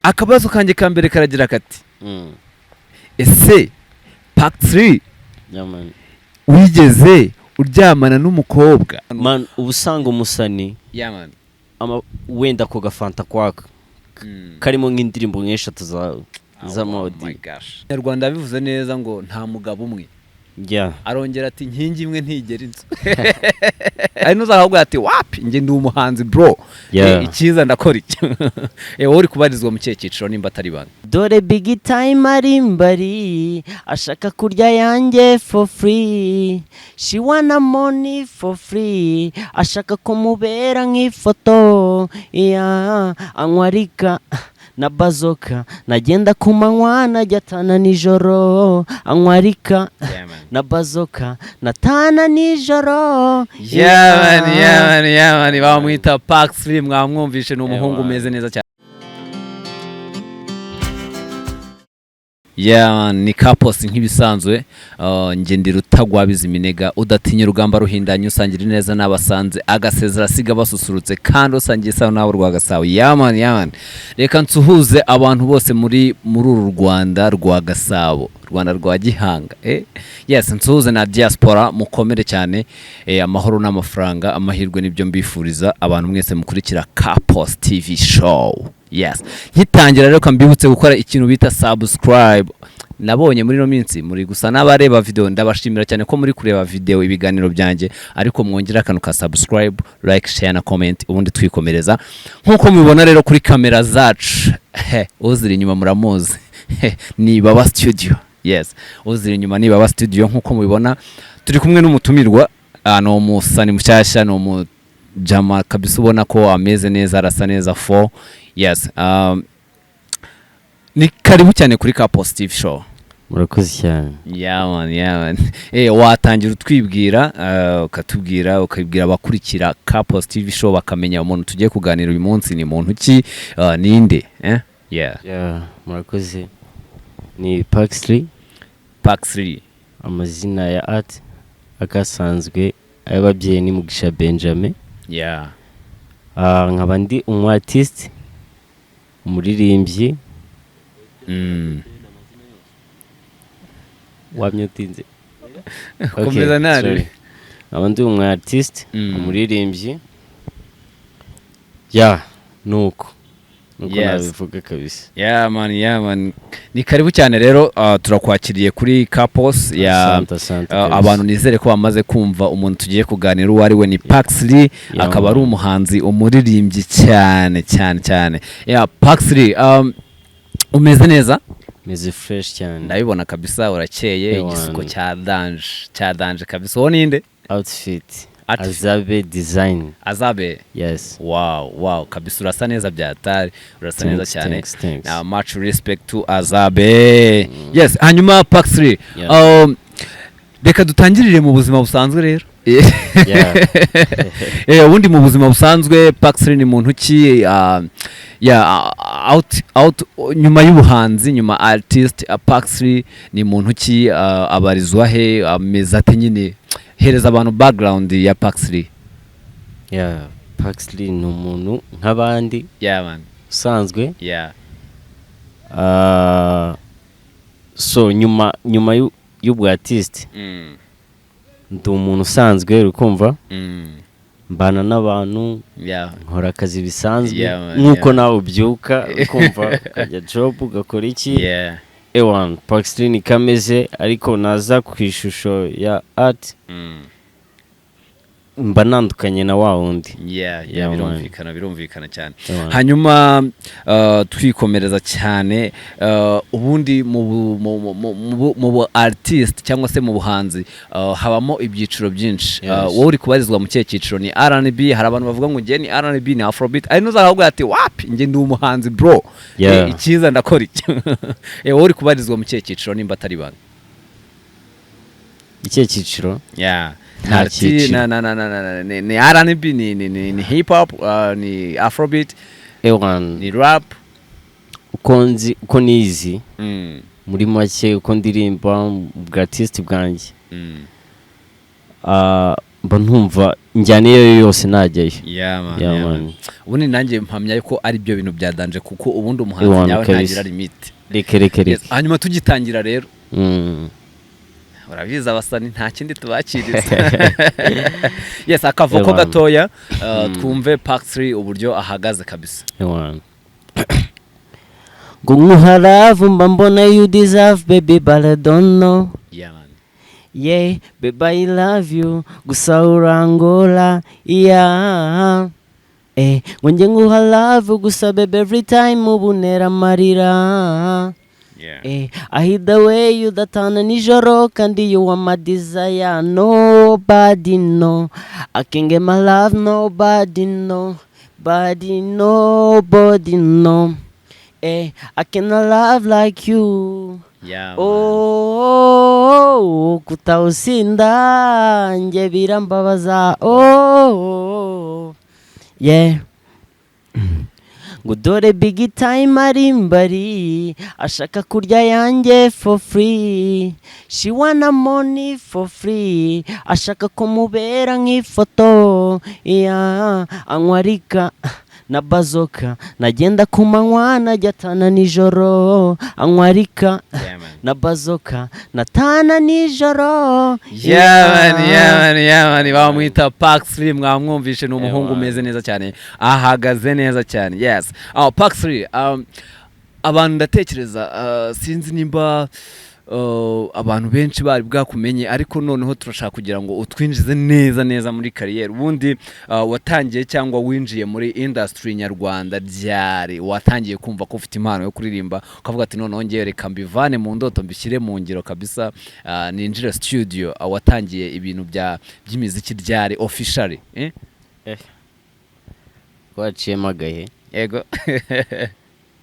akabazo kanjye ka mbere karagira kati ese Pack 3 yaman wigeze uryamana n'umukobwa man ubusanga umusani yaman wenda ko gafanta kwaka karimo nk'indirimbo nk'eshatu za modi. Oh my gosh. Nyarwanda bivuze neza ngo nta mugabo umwe. Yeah. Arongera ati nkingi imwe ntigera inzu. Ari nuzahubwo ati wapi nge ndi umuhanzi bro. Ikiza ndakora iki. Wowe uri kubarizwa mu cyekiciro nimba atari banga. Dore big time ari mbari ashaka kurya yanjye for free. She wanna money for free. Ashaka kumubera nk'ifoto. Yeah, anywarika na bazoka nagenda kumanywa najyatana nijoro anywarika na bazoka natana nijoro. Yaman bamwita Pack 3 mwamwumvishe n'umuhungu umeze neza cyane. Ni kaposi nk'ibisanzwe nge ndi rutagwabiza iminega udatinya urugamba ruhindanye usangira neza n'abasanze agasezera siga basusurutse kandi usangiye sawa nawe rwagasawe. Yaman reka nsuhuze abantu bose muri uru Rwanda rwa Gasabo, Rwanda rwa Gihanga. Yes, nsuhuze na diaspora mukomere cyane, amahoro n'amafaranga amahirwe nibyo mbifuriza abantu mwese mukurikira Kaposi TV show. Yes, nkitangira rero kambibutse gukora ikintu bita subscribe. Nabonye muri no minsi muri gusa n'abareba video ndabashimira cyane ko muri kureba video ibiganiro byanjye, ariko mwongera kanu ka subscribe, like, share na comment ubundi twikomereza. Nkuko mubibona rero kuri kamera zacu, uziri inyuma muramuzi. NIBA studio. Yes, uziri inyuma NIBA studio nkuko mubibona turi kumwe n'umutumirwa no musani mushyashya no mu jama kabisa ubona ko ameze neza arasa neza for. Yes, ni karibu cyane kuri Kaposi TV show. Murakoze cyane. Yaman watangira utwibwira ukatubwira ukabwira abakurikira Kaposi TV show bakamenya umuntu tugiye kuganira uyu munsi ni muntu ki ninde murakoze. Ni Pack 3 amazina ya art akasanzwe ay'ababyeyi ni Mugisha Benjamin. Nkaba ndi artist umuririmbyi. Wamyutinze komeza nari abandi artist umuririmbyi nuko nabivuga kabisa. Yaman ni karibu cyane rero turakwakiriye kuri Kaposi abantu nizere ko bamaze kumva umuntu tugiye kuganira uwo ari we ni Pack 3 akaba ari umuhanzi umuririmbyi cyane. Pack 3 umeze neza? Meze fresh cyane. Ndabibona kabisa urakeye igisuko cya danje kabisa. Uwo ninde? Outfit Azabe design. Azabe? Yes. Wow kabisa urasa neza byatari urasa neza cyane. Thanks. Now much respect to Azabe. Yes, hanyuma Pack 3 reka dutangirire mu buzima busanzwe rero. Ubundi mu buzima busanzwe Pack 3 ni muntu ki out nyuma y'ubuhanzi nyuma artist Pack 3 ni muntu ki abarizwa he ameze ate nyine hereza abantu background ya Pack 3. Pack 3 ni umuntu nk'abandi usanzwe. So nyuma y'ubwo artist ndi umuntu usanzwe urukumva mbana n'abantu nkora akazi bisanzwe nkuko nawe ubyuka ukumva kajya job ugakora iki. Pack 3 ni kameze ariko naza ku ishusho ya art mba nandukanye na wa wundi. birumvikana cyane. Hanyuma twikomereza cyane ubundi mu artist cyangwa se mu buhanzi habamo ibyiciro byinshi. Wowe uri kubarizwa mu cyekiciro ni R&B. Hari abantu bavuga ngo nge ni R&B ni Afrobeat. Ari nuzahubwo ati wapi nge ndi umuhanzi bro. Ikiza ndakora iki. Wowe uri kubarizwa mu cyekiciro nimba atari banga. Icyekiciro? Ni R&B ni hip hop ni Afrobeat ni rap uko nizi muri make uko ndirimba bwa artist bwanjye mba ntumva njyana iyo yose najyayo. Yeah man. Ubundi nanjye mpamya ko ari byo bintu byadanje kuko ubundi umuhanzi yawe ntagira limit. Reke. Hanyuma tugitangira rero. Urabiza abasani nta kindi tubakiriza. Yes, akavoko gatoya twumve Park 3 uburyo ahagaze kabisa. Ngo nkuharavu mba mbona you deserve baby but I don't know. Yeah man. Yeah, baby I love you gusa urangora. Yeah. Ngo nge nkuharavu gusa baby every time ubunera amarira. Yeah. I hate the way you datana nijoro kandi you are my desire. Nobody know I can get my love. Nobody know. Nobody know. I cannot love like you. Yeah. Oh, kutausinda nje birambabaza. Oh, yeah. Ngo dore big time ari mbari ashaka kurya yanjye for free. She wanna money for free. Ashaka kumubera nk'ifoto. Yeah, anywarika na bazoka nagenda kumanywa najyatana nijoro. Anywarika na bazoka natana nijoro. Yeah man. Bamwita Park 3 mwamwumvishe ni umuhungu umeze neza cyane ahagaze neza cyane. Yes. Park 3 abantu ndatekereza sinzi nimba abantu benshi bari bwakumenye ariko noneho turashaka kugira ngo utwinjize neza muri career. Ubundi watangiye cyangwa winjiye muri industry nyarwanda ryari watangiye kumva ko ufite impano yo kuririmba ukavuga ati noneho ngiye reka mbivane mu ndoto mbishyire mu ngiro kabisa ninjire studio. Watangiye ibintu by'imiziki ryari officially kwaciye magahe? Yego.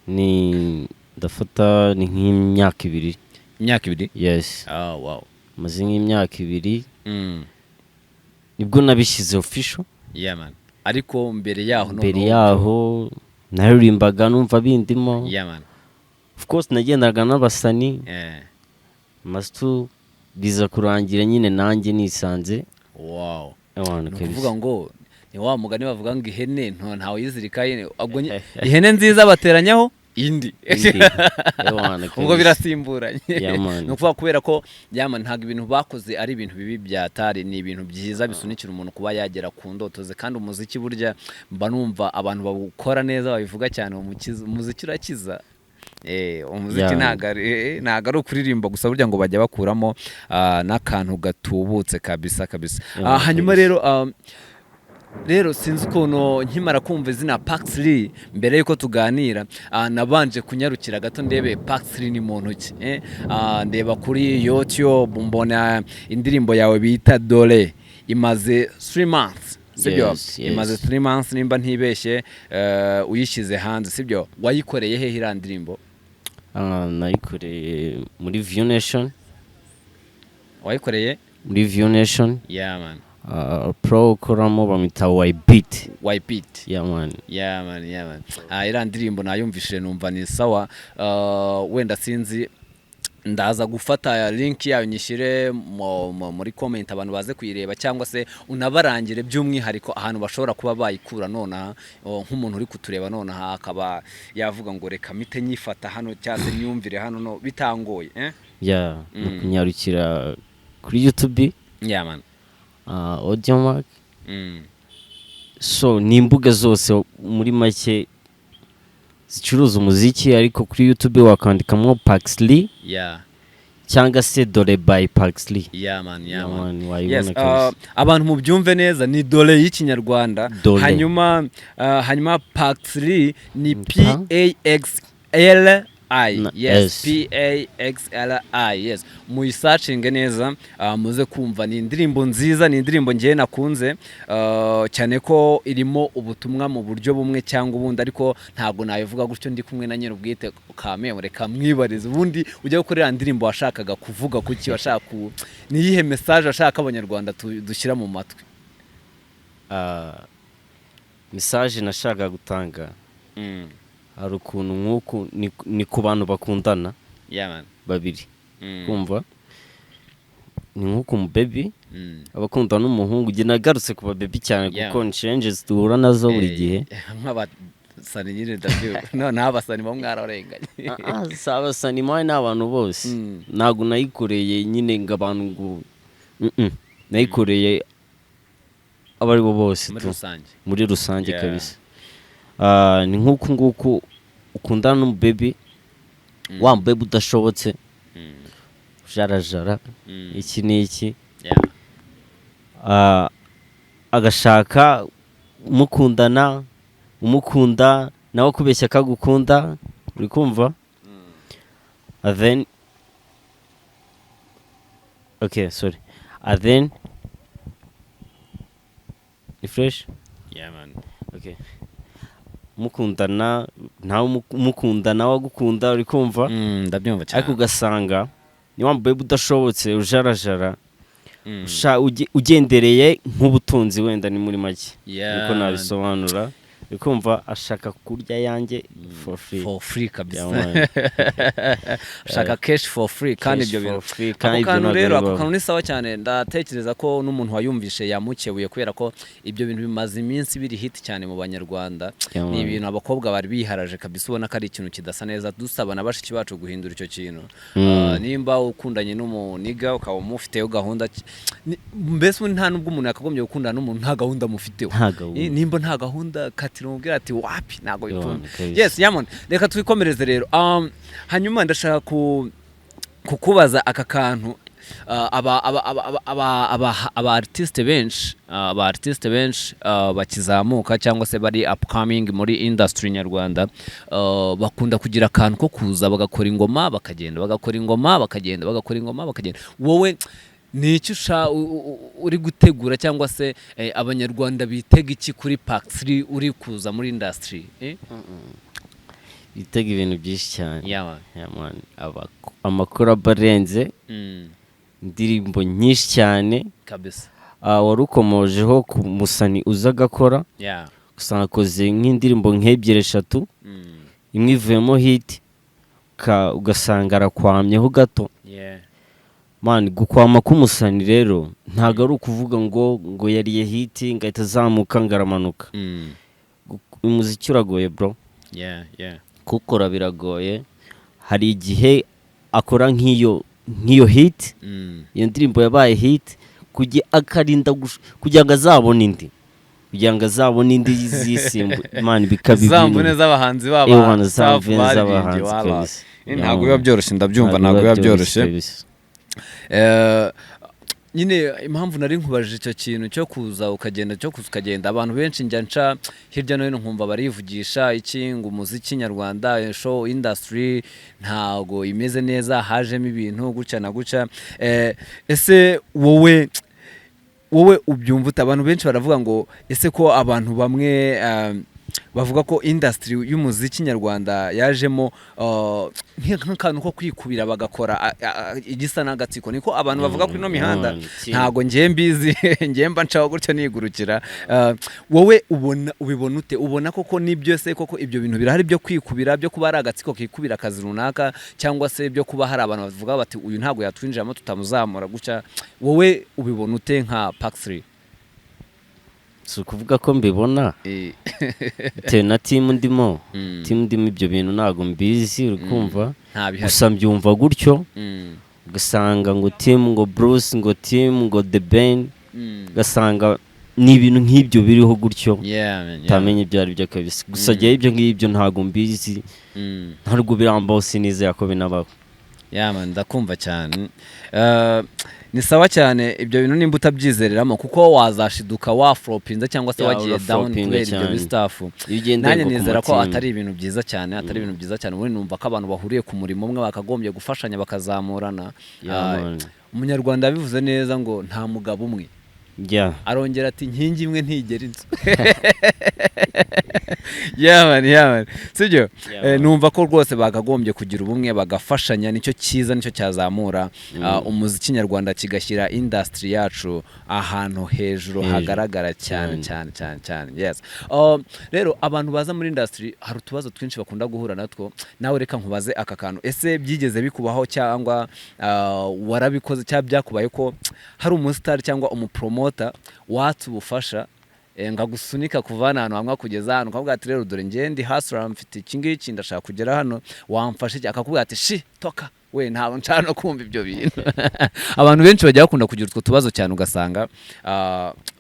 Ni ndafata ni nk'imyaka 2. Imyaka 2? Yes. Oh wow. Maze nk'imyaka 2 nibwo nabishyize official. Yeah man. Ariko mbere yaho naririmbaga numva bindimo. Yeah man. Of course nagendaga n'abasani. Mastu biza kurangira nyine nanjye nisanze. Wow. Kuvuga ngo ni wa mugani bavuga ngo ihene ntawe yizirika yene ihene nziza bateranyaho indi. Ubwo birasimburanye. Nukuvuga kubera ko yama ntago ibintu bakoze ari ibintu bibi byatari ni ibintu byiza bisunikira umuntu kuba yagera ku ndoto ze kandi umuziki burya mba numva abantu babukora neza babivuga cyane umuziki urakiza. Umuziki ntago ari ukuririmba gusa burya ngo bajya bakuramo n'akantu gatubutse kabisa. Hanyuma rero sinzi ukuntu nkimara kumva izina Park 3 mbere yuko tuganira nabanje kunyarukira gato ndebe Park 3 ni muntu ki. Ndeba kuri YouTube mbona indirimbo yawe bita Dole imaze 3 months. Sibyo? Imaze 3 months nimba ntibeshye uyishyize hanze sibyo? Wayikoreye he ira ndirimbo? Nayikoreye muri View Nation. Wayikoreye muri View Nation? Yeah man. Pro koramo bamita White Beat. Yeah man. Ira ndirimbo nayumvishije numva ni sawa. Wenda sinzi ndaza gufata link yayo nyishyire muri comment abantu baze kuyireba cyangwa se unabarangire by'umwihariko ahantu bashobora kuba bayikura nona nk'umuntu uri kutureba nona akaba yavuga ngo reka mite nyifata hano cyase nyumvire hano no bitangoye. Yeah. Kunyarukira kuri YouTube. Yeah man. Audio Mark. So ni imbuga zose muri make zicuruza umuziki ariko kuri YouTube wakandikamo Park 3. Yeah. Cyangwa se Dole by Park 3. Yeah man. Yes. Abantu mu byumve neza ni Dole y'ikinyarwanda. Hanyuma Park 3 ni PAXL Yes, PAXLI. Yes. Muyisearching neza muze kumva ni indirimbo nziza, ni indirimbo ngiye nakunze cyane ko irimo ubutumwa mu buryo bumwe cyangwa ubundi ariko ntago nayivuga gutyo ndi kumwe na nyirubwite kameye reka mwibarize ubundi ujya gukorera indirimbo washakaga kuvuga kuki washaka ni yihe message washaka abanyarwanda dushyira mu matwi? Message nashaka gutanga hari ukuntu nk'uku ni ku bantu bakundana yeah man babiri kumva ni nk'uko mu baby abakunda n'umuhungu njye nagarutse ku babebi cyane kuko ni challenges duhura nazo buri gihe nk'abasani nyine ndabyo none abasani bo mwararenganye abasani mwe n'abantu bose ntago nayikoreye nyine ngabantu ngo nayikoreye abari bo bose muri rusange kabisa ni nk'uko nguko ukundana n'umubebi wa mubebi udashobotse jarajara iki n'iki agashaka umukundana umukunda nawe kubeshya akagukunda uri kumva then okay sorry then refresh okay mukundana nawe umukundana wagukunda uri kumva ndabyumva cyane ariko ugasanga ni wa mbebe udashobotse ujarajara ugendereye nk'ubutunzi wenda ni muri make niko nabisobanura bikumva ashaka kurya yanjye for free kabisa ashaka cash for free kandi ibyo bintu kandi rero ako kantu ni sawa cyane ndatekereza ko n'umuntu wayumvishe yamukebuye kubera ko ibyo bintu bimaze iminsi biri hit cyane mu banyarwanda ni ibintu abakobwa bari biharaje kabisa ubona ko ari ikintu kidasa neza dusaba na bashiki bacu guhindura icyo kintu nimba ukundanye n'umuniga ukaba mufiteyo gahunda mbese nta nubwo umuntu yakagombye gukundana n'umuntu nta gahunda mufiteho nimba nta gahunda tirumubwira ati wapi nago bikunda yes yamon reka twikomereze rero hanyuma ndashaka kukubaza aka kantu aba artiste benshi bakizamuka cyangwa se bari upcoming muri industry nyarwanda bakunda kugira akantu ko kuza bagakora ingoma bakagenda bagakora ingoma bakagenda bagakora ingoma bakagenda wowe ni iki uri gutegura cyangwa se abanyarwanda bitega iki kuri Pack 3 uri kuza muri industry bitega ibintu byinshi cyane amakuru abarenze indirimbo nyinshi cyane kabisa warukomojeho ku musani uza gakora usanga akoze nk'indirimbo nk'ebyiri eshatu imwe ivuyemo hit ugasanga arakwamyeho gato man gukwama k'umusani rero ntago ari ukuvuga ngo yariye hit ngahita azamuka ngaramanuka umuziki uragoye bro kukora biragoye hari igihe akora nk'iyo hit iyo ndirimbo yabaye hit akarinda kugira ngo azabone indi zisimbu man bikabi zambune z'abahanzi z'abahanzi ntago biba byoroshye ndabyumva ntago biba byoroshye nyine impamvu nari nkubajije icyo kintu cyo kuza ukagenda abantu benshi njya nca hirya no hino nkumva barivugisha iki ngo umuziki nyarwanda show industry ntago imeze neza hajemo ibintu guca na guca ese wowe ubyumva abantu benshi baravuga ngo ese ko abantu bamwe bavuga ko industry y'umuziki nyarwanda yajemo nk'akantu ko kwikubira bagakora igisa n'agatsiko niko abantu bavuga kuri no mihanda ntago mbizi mba ncaho gutyo nigurukira wowe ubibona ute ubona koko nibyo se koko ibyo bintu birahari byo kwikubira byo kuba ari agatsiko kikubira akazi runaka cyangwa se byo kuba hari abantu bavuga bati uyu ntago yatwinjiramo tutamuzamura gutya wowe ubibona ute nka Pack 3 si ukuvuga ko mbibona bitewe na timu ndimo ibyo bintu ntabwo mbizi uri kumva gusa mbyumva gutyo ugasanga ngo timu ngo Bruce ngo timu ngo The Ben ugasanga ni ibintu nk'ibyo biriho gutyo utamenye ibyo ari byo kabisa gusa jya ibyo ngibyo ntabwo mbizi ntabwo birambaho sinizeye ko binabaho ndakumva cyane ni sawa cyane ibyo bintu nimba utabyizereramo kuko wazashiduka waflopinze cyangwa se wagiye down kubera ibyo bistafu nanjye nizera ko atari ibintu byiza cyane ubundi numva ko abantu bahuriye ku murimo umwe bakagombye gufashanya bakazamurana umunyarwanda bivuze neza ngo nta mugabo umwe arongera ati nkingi imwe ntigera inzu. Yeah man sibyo. Numva ko rwose bagagombye kugira ubumwe bagafashanya, nicyo cyiza, nicyo cyazamura umuziki nyarwanda kigashyira industry yacu ahantu hejuru hagaragara cyane. Yes. Rero abantu baza muri industry hari utubazo twinshi bakunda guhura natwo. Nawe reka nkubaze aka kantu, ese byigeze bikubaho cyangwa warabikoze cyangwa byakubaye ko hari umustar cyangwa umupromoter watubufasha ngagusunika kuvana hano hamwe kugeza hano, ukavuga ati rero dore ngende hustle mfite iki ngiki ndashaka kugera hano, wamfashe iki? Akakubwira ati shi toka we ntabwo nshaka kumva ibyo bintu. Abantu benshi bajya bakunda kugira utwo tubazo cyane, ugasanga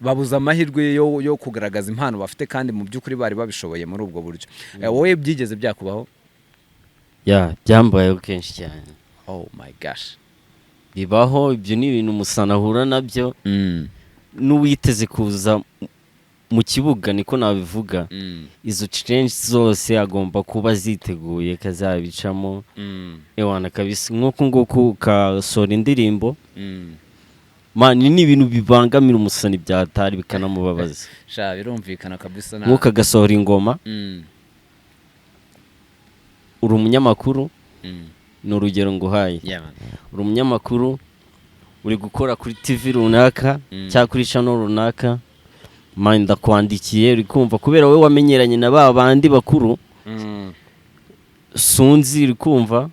babuza amahirwe yo kugaragaza impano bafite kandi mu by'ukuri bari babishoboye muri ubwo buryo. Wowe byigeze byakubaho? Byambayeho kenshi cyane. Oh my gosh. Bibaho, ibyo ni ibintu umusana ahura nabyo n'uwiteze kuza mu kibuga, niko nabivuga. Izo change zose agomba kuba ziteguye kazabicamo. Ewana kabisa nk'uko nguko kasora indirimbo. Man, ni ibintu bibangamira umusani byatari bikanamubabaza. Sha birumvikana kabisa na. Nk'uko gasohora ingoma. Uri umunyamakuru. Ni urugero nguhaye. Uri umunyamakuru uri gukora kuri TV runaka cyangwa kuri channel runaka, man ndakwandikiye uri kumva kubera wowe wamenyeranye na babandi bakuru sunzi uri kumva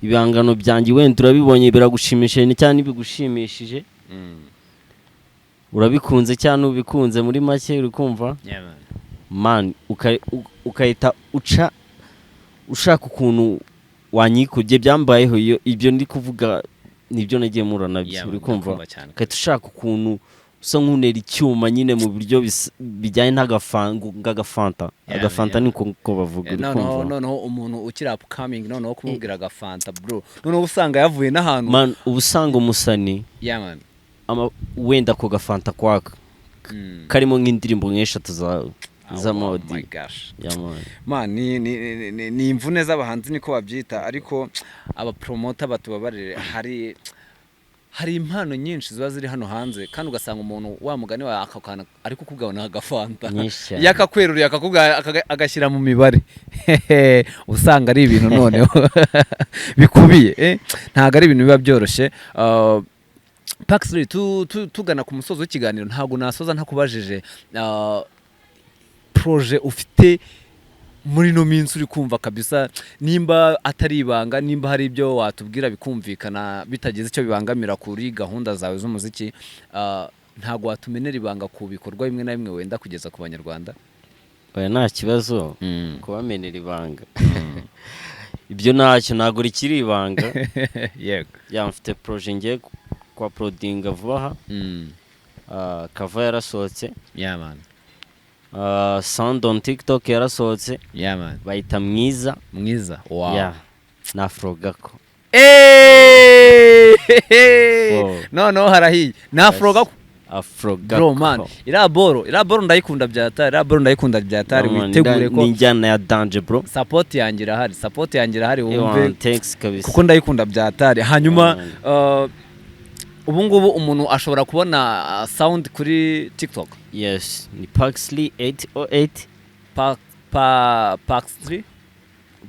ibangano byanjye wenda urabibonye biragushimishije cyane bigushimishije urabikunze cyane ubikunze muri make uri kumva man ukahita ushaka ukuntu wanyikuje. Byambayeho ibyo ndi kuvuga nibyo nagiye mura nabyo uri kumva, kahita ushaka ukuntu usa nk'unera icyuma nyine mu buryo bijyanye n'agafanta. Agafanta niko bavuga uri kumva. Noneho umuntu ukiri upcoming noneho kumubwira agafanta bro, noneho usanga yavuye n'ahantu man, ubusanga umusani wenda ko gafanta kwaka karimo nk'indirimbo nk'eshatu z'amodi. Oh my gosh. Man, ni imvune z'abahanzi niko babyita, ariko abapromoter batubabarire. Hari impano nyinshi ziba ziri hano hanze kandi ugasanga umuntu wa mugani wa akakana ariko kugabana agafanta yakakweruriye akakubwa agashyira mu mibare. Usanga ari ibintu noneho bikubiye ntago ari ibintu biba byoroshye. Paxley tugana ku musozo w'ikiganiro, ntago nasoza ntakubajije projet ufite muri no minsi uri kumva kabisa, nimba atari ibanga, nimba hari ibyo watubwira bikumvikana bitageze icyo bibangamira kuri gahunda zawe z'umuziki, ntago watumenera ibanga ku bikorwa bimwe na bimwe wenda kugeza ku banyarwanda? Oya nta kibazo kubamenera ibanga. Ibyo ntacyo ntago rikiri ibanga. Yego mfite projet ngiye kwa prodinga vuba aha. Kava yarasohotse. Man. Sound on TikTok yarasohotse. Man. Bayita mwiza. Wow. Nafrogako. No harahiye. Nafrogako. Afrogako. Bro man, iraboro ndayikunda byatari, witegure ko ninjyana ya danger bro. Support yanjye irahari wumve. Thanks kabisa. Kuko ndayikunda byatari. Hanyuma ubu ngubu umuntu ashobora kubona sound kuri TikTok? Yes, ni Paxley 808.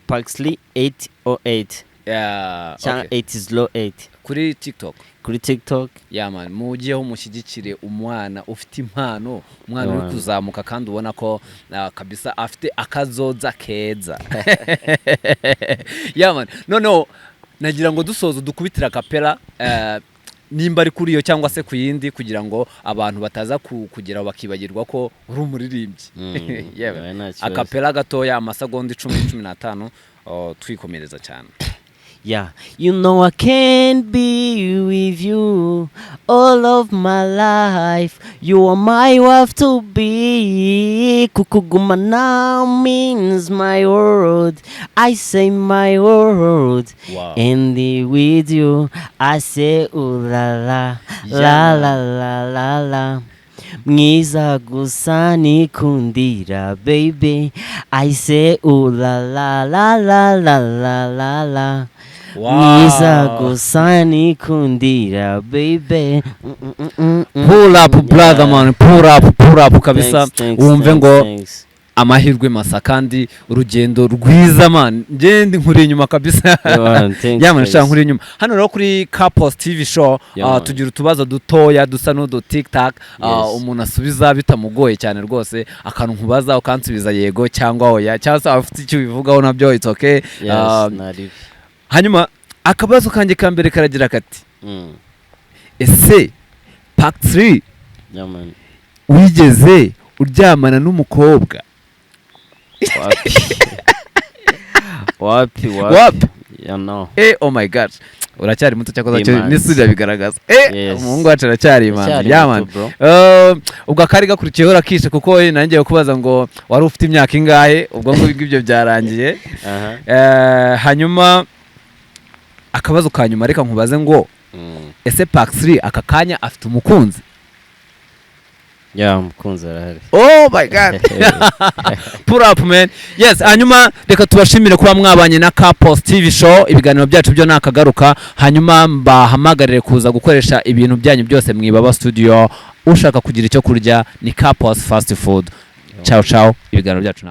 Paxley 808. Yeah, okay. 8 is low 8 kuri TikTok. Yeah man, mugiyeho mushyigikire umwana ufite impano, umwana uri kuzamuka kandi ubona ko kabisa afite akazoza keza. Yeah man, no nagira ngo dusozo dukubitira kapera nimba ari kuri yo cyangwa se ku yindi, kugira ngo abantu bataza kugira bakibagirwa ko uri umuririmbyi. Yeah, akapera gatoya amasegonda 10-15 twikomereza cyane. Yeah, you know I can't be with you all of my life. You are my wife to be. Kukugumana means my world. I say my world. Wow. And with you, I say ooh la la, la la la la la. Mwiza gusa nikundira baby. I say ooh la la la la la la la la. mwiza gusa nikundira baby. Pull up brother man, pull up kabisa. Wumve ngo amahirwe masa kandi urugendo rwiza man. Ngende nkuri inyuma kabisa. Yamana nshaka nkuri inyuma. Hano rero kuri Kapos TV show tugira utubazo dutoya dusa n'udu TikTok umuntu asubiza bitamugoye cyane rwose, akantu nkubaza ukansubiza yego cyangwa oya, cyangwa afite icyo bivugaho nabyo it's okay. Hanyuma akabazo kanjye ka mbere karagira kati ese part 3 wigeze uryamana n'umukobwa? Wapi ya no. Oh my god, uracyari muto cyakoza cyo nisubira bigaragaza umuhungu wacu aracyari imanzi yaman. Ubwo akari gakurikiyeho rakishe kuko nanjye kubaza ngo wari ufite imyaka ingahe, ubwo ngo ibyo byarangiye. Hanyuma akabazo kanyuma reka nkubaze ngo ese Pax 3 aka kanya afite umukunzi? Mukunzi arahari. Oh my god. Pull up man. Yes, hanyuma reka tubashimire kuba mwabanye na Kapos TV show. Ibiganiro byacu byo nakagaruka, hanyuma mbahamagarire kuza gukoresha ibintu byanyu byose mwibaba studio. Ushaka kugira icyo kurya ni Kapos fast food. Ciao ciao. Ibiganiro byacu